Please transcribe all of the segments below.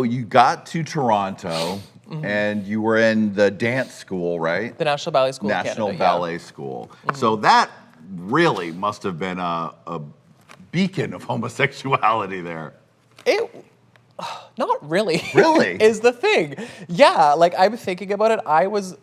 You got to Toronto, and you were in the dance school, right? The National Ballet School of National Canada, Ballet School. So that really must have been a beacon of homosexuality there. Not really. Really? Is the thing. Yeah, like I'm thinking about it. I was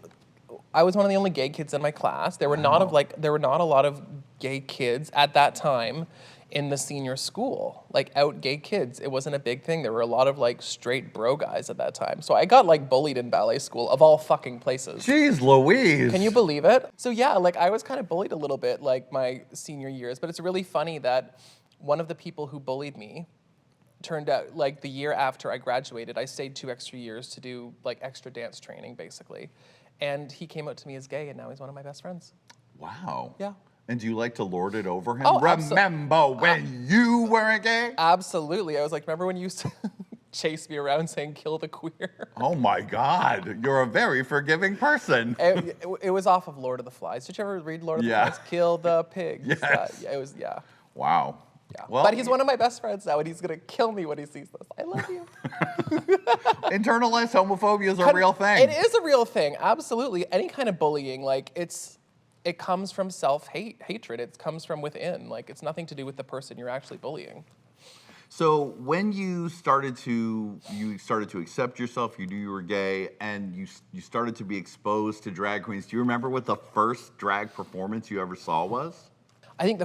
one of the only gay kids in my class. There were not a lot of gay kids at that time in the senior school, like out gay kids. It wasn't a big thing. There were a lot of like straight bro guys at that time. So I got like bullied in ballet school of all fucking places. Jeez Louise. Can you believe it? So yeah, like I was kind of bullied a little bit like my senior years, but it's really funny that one of the people who bullied me turned out like the year after I graduated, I stayed 2 extra years to do like extra dance training basically. And he came out to me as gay and now he's one of my best friends. Wow. Yeah. And do you like to lord it over him? Oh, remember when you weren't gay? Absolutely. I was like, remember when you used to chase me around saying, kill the queer? Oh my God, you're a very forgiving person. It was off of Lord of the Flies. Did you ever read Lord of the Flies? Kill the pigs. Yes. It was, yeah. Wow. Yeah. Well, but he's one of my best friends now, and he's going to kill me when he sees this. I love you. Internalized homophobia is a real thing. It is a real thing, absolutely. Any kind of bullying, like, it comes from hatred. It comes from within. Like, it's nothing to do with the person you're actually bullying. So when you started to accept yourself, you knew you were gay, and you started to be exposed to drag queens. Do you remember what the first drag performance you ever saw was? I think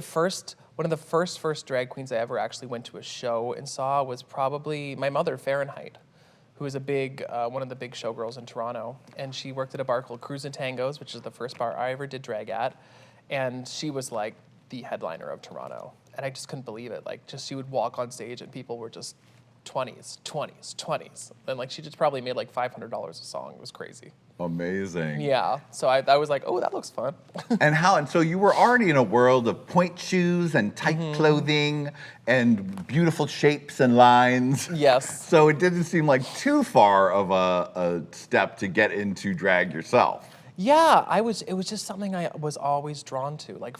one of the first drag queens I ever actually went to a show and saw was probably my mother, Fahrenheit, who is one of the big showgirls in Toronto. And she worked at a bar called Cruise and Tangos, which is the first bar I ever did drag at. And she was like the headliner of Toronto. And I just couldn't believe it. Like, just she would walk on stage and people were just 20s. And like, she just probably made like $500 a song. It was crazy. Amazing. Yeah. So I was like, oh, that looks fun. And so you were already in a world of point shoes and tight clothing and beautiful shapes and lines. Yes. So it didn't seem like too far of a step to get into drag yourself. Yeah, it was just something I was always drawn to. Like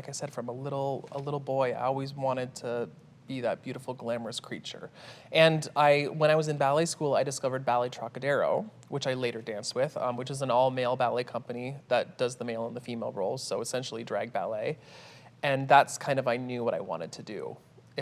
I said, from a little boy, I always wanted to be that beautiful, glamorous creature. And when I was in ballet school, I discovered Ballet Trocadero, which I later danced with, which is an all-male ballet company that does the male and the female roles, so essentially drag ballet. And that's kind of, I knew what I wanted to do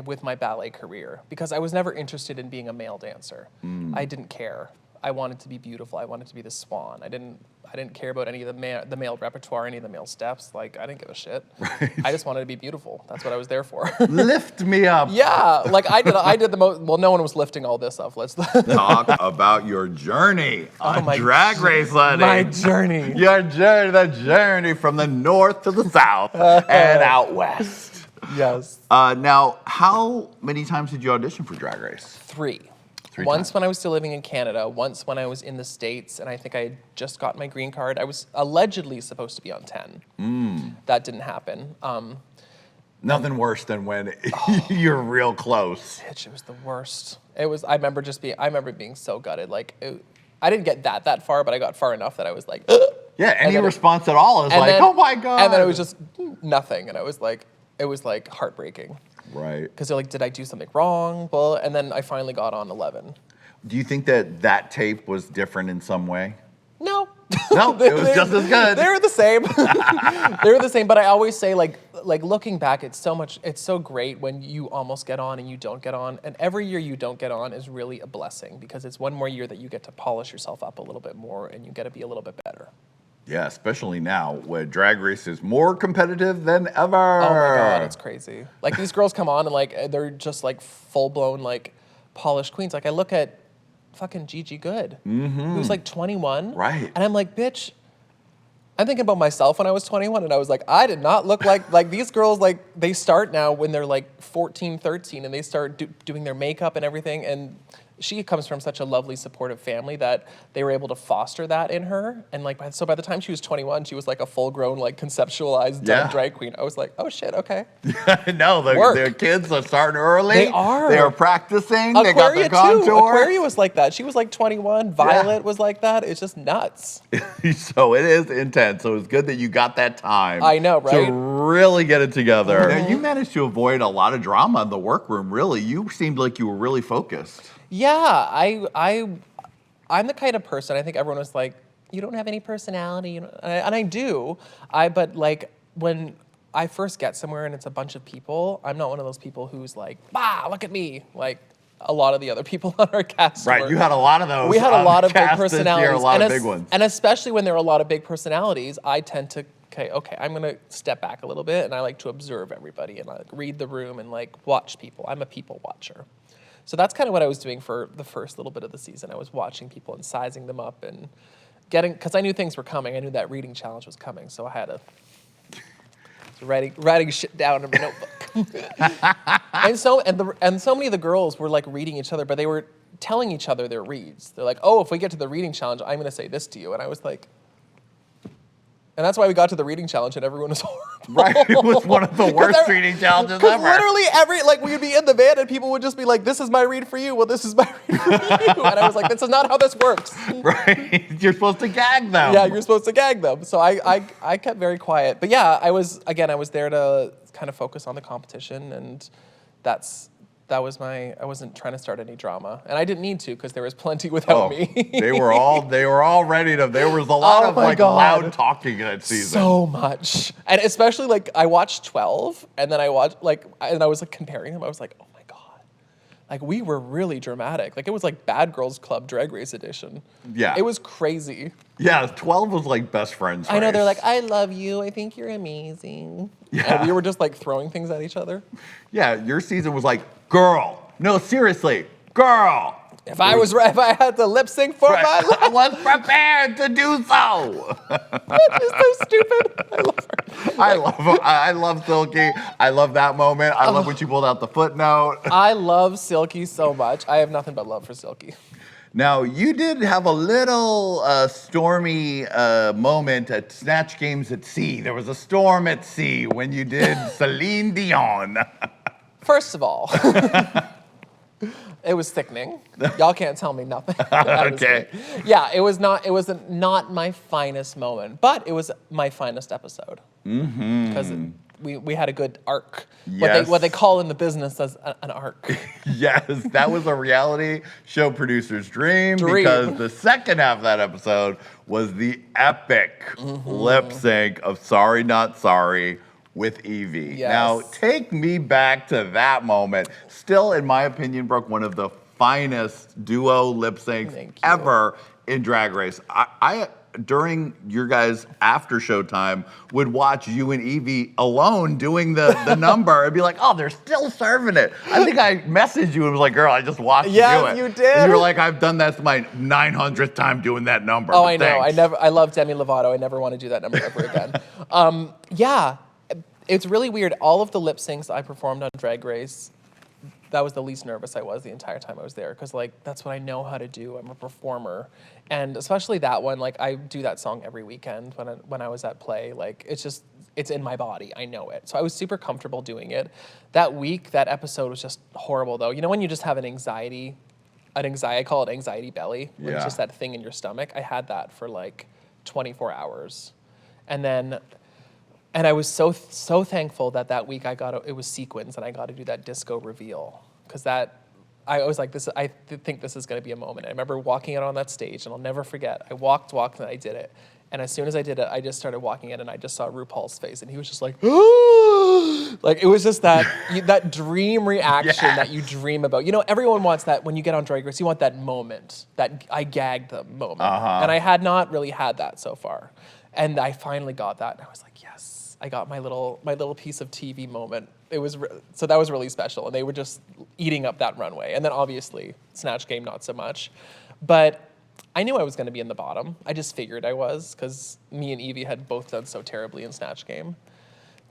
with my ballet career, because I was never interested in being a male dancer. I didn't care. I wanted to be beautiful. I wanted to be the swan. I didn't care about any of the male repertoire, any of the male steps. Like, I didn't give a shit. Right. I just wanted to be beautiful. That's what I was there for. Lift me up. Yeah, like I did the most. Well, no one was lifting all this up. Let's talk about your journey on Drag Race, honey. My journey. Your journey, the journey from the north to the south and out west. Yes. Now, how many times did you audition for Drag Race? 3. Once when I was still living in Canada, once when I was in the States, and I think I had just gotten my green card. I was allegedly supposed to be on 10. That didn't happen. Nothing worse than when you're real close. Bitch, it was the worst. It was. I remember being so gutted. Like, I didn't get that far, but I got far enough that I was like, ugh. Yeah, any response at all is like, oh my God. And then it was just nothing, and it was like heartbreaking. Right. Because they're like, did I do something wrong? Well, and then I finally got on 11. Do you think that tape was different in some way? No. No, it was just as good. They were the same. They were the same, but I always say, like looking back, it's so great when you almost get on and you don't get on. And every year you don't get on is really a blessing, because it's one more year that you get to polish yourself up a little bit more and you get to be a little bit better. Yeah, especially now when Drag Race is more competitive than ever. Oh my God, it's crazy. Like, these girls come on and like they're just like full blown like polished queens. Like, I look at fucking Gigi Good, who's like 21. Right. And I'm like, bitch, I'm thinking about myself when I was 21, and I was like, I did not look like these girls. Like, they start now when they're like 14, 13, and they start doing their makeup and everything. And she comes from such a lovely, supportive family that they were able to foster that in her. And like, so by the time she was 21, she was like a full-grown, like conceptualized drag queen. I was like, oh shit, okay. No, their kids are starting early. They are. They are practicing. Aquaria they got the contour. too. Aquaria was like that. She was like 21. Violet was like that. It's just nuts. So it is intense. So it's good that you got that time. I know, right? To really get it together. Now, you managed to avoid a lot of drama in the workroom, really. You seemed like you were really focused. Yeah, I'm the kind of person, I think everyone was like, you don't have any personality, and I do. But like when I first get somewhere and it's a bunch of people, I'm not one of those people who's like, look at me, like a lot of the other people on our cast Right, were. you had a lot of those. We had a lot of big cast this year, personalities, a lot of big ones. and especially when there are a lot of big personalities, I tend to okay, I'm gonna step back a little bit, and I like to observe everybody and I like read the room and like watch people. I'm a people watcher. So that's kind of what I was doing for the first little bit of the season. I was watching people and sizing them up and because I knew things were coming. I knew that reading challenge was coming, so I had to writing shit down in my notebook. and so many of the girls were like reading each other, but they were telling each other their reads. They're like, oh, if we get to the reading challenge, I'm gonna say this to you. And I was like, and that's why we got to the reading challenge and everyone was horrible. Right, it was one of the worst reading challenges ever. Because literally we would be in the van and people would just be like, this is my read for you. Well, this is my read for you. And I was like, this is not how this works. Right, you're supposed to gag them. Yeah, you're supposed to gag them. So I kept very quiet. But yeah, I was there to kind of focus on the competition, and that was I wasn't trying to start any drama. And I didn't need to because there was plenty without me. They were all ready to, there was a lot of like loud talking that season. So much. And especially like I watched 12 and then I watched and I was like comparing them. I was like, oh my God. Like we were really dramatic. Like it was like Bad Girls Club Drag Race edition. Yeah. It was crazy. Yeah, 12 was like best friends I know, race. they're like, I love you. I think you're amazing. Yeah. And we were just like throwing things at each other. Yeah, your season was like, girl. No, seriously, girl. If I had to lip sync for my life, I was prepared to do so. That's just so stupid. I love her. I love Silky. I love that moment. I love when she pulled out the footnote. I love Silky so much. I have nothing but love for Silky. Now, you did have a little stormy moment at Snatch Games at Sea. There was a storm at sea when you did Celine Dion. First of all, it was sickening. Y'all can't tell me nothing. Okay. Yeah, it was not my finest moment, but it was my finest episode. Because we had a good arc. Yes. What they call in the business as an arc. Yes, that was a reality show producer's dream. Because the second half of that episode was the epic lip sync of Sorry Not Sorry with Evie. Yes. Now, take me back to that moment. Still, in my opinion, Brooke, one of the finest duo lip syncs ever in Drag Race. I during your guys' after show time, would watch you and Evie alone doing the number and be like, oh, they're still serving it. I think I messaged you and was like, girl, I just watched you do it. Yes, you did. And you were like, I've done that's my 900th time doing that number. Oh, but I know. thanks. I love Demi Lovato. I never want to do that number ever again. Yeah, it's really weird. All of the lip syncs I performed on Drag Race, that was the least nervous I was the entire time I was there, because like that's what I know how to do. I'm a performer, and especially that one. Like I do that song every weekend when I was at Play. Like it's in my body. I know it. So I was super comfortable doing it. That week, that episode was just horrible though. You know when you just have an anxiety, I call it anxiety belly. When it's just that thing in your stomach. I had that for like 24 hours, and I was so thankful that week it was sequins and I got to do that disco reveal, because I was like, I think this is going to be a moment. I remember walking out on that stage, and I'll never forget. I walked, and I did it. And as soon as I did it, I just started walking in, and I just saw RuPaul's face, and he was just like, like it was just that dream reaction that you dream about. You know, everyone wants that when you get on Drag Race. You want that moment, that I gagged them moment, and I had not really had that so far, and I finally got that, and I was like, yes. I got my little piece of TV moment. So that was really special, and they were just eating up that runway. And then obviously Snatch Game not so much, but I knew I was going to be in the bottom. I just figured I was, because me and Evie had both done so terribly in Snatch Game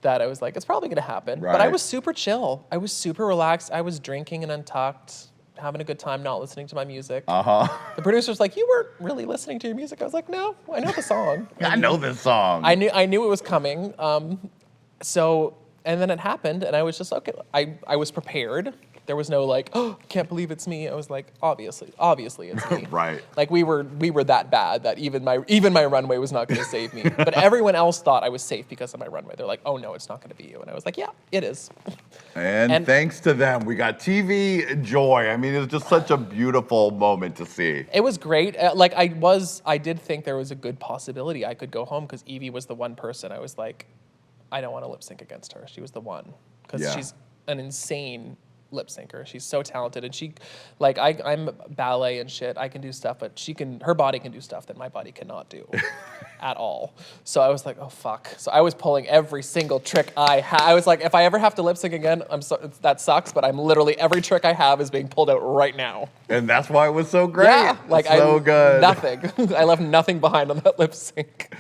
that I was like, it's probably going to happen. Right. But I was super chill. I was super relaxed. I was drinking and untucked, having a good time, not listening to my music. The producer's like, you weren't really listening to your music. I was like, no, I know the song. I know this song. I knew it was coming. And then it happened, and I was just, okay, I was prepared. There was no like, oh, can't believe it's me. I was like, obviously it's me. Right. Like we were that bad that even my runway was not going to save me. But everyone else thought I was safe because of my runway. They're like, oh no, it's not going to be you. And I was like, yeah, it is. And thanks to them, we got TV joy. I mean, it was just such a beautiful moment to see. It was great. Like I did think there was a good possibility I could go home because Evie was the one person I was like, I don't want to lip sync against her. She was the one because she's an insane lip syncer. She's so talented, and she, like, I'm ballet and shit. I can do stuff, but her body can do stuff that my body cannot do at all. So I was like, oh fuck. So I was pulling every single trick I had. I was like, if I ever have to lip sync again, that sucks. But I'm literally every trick I have is being pulled out right now. And that's why it was so great. Yeah, like so good. Nothing. I left nothing behind on that lip sync.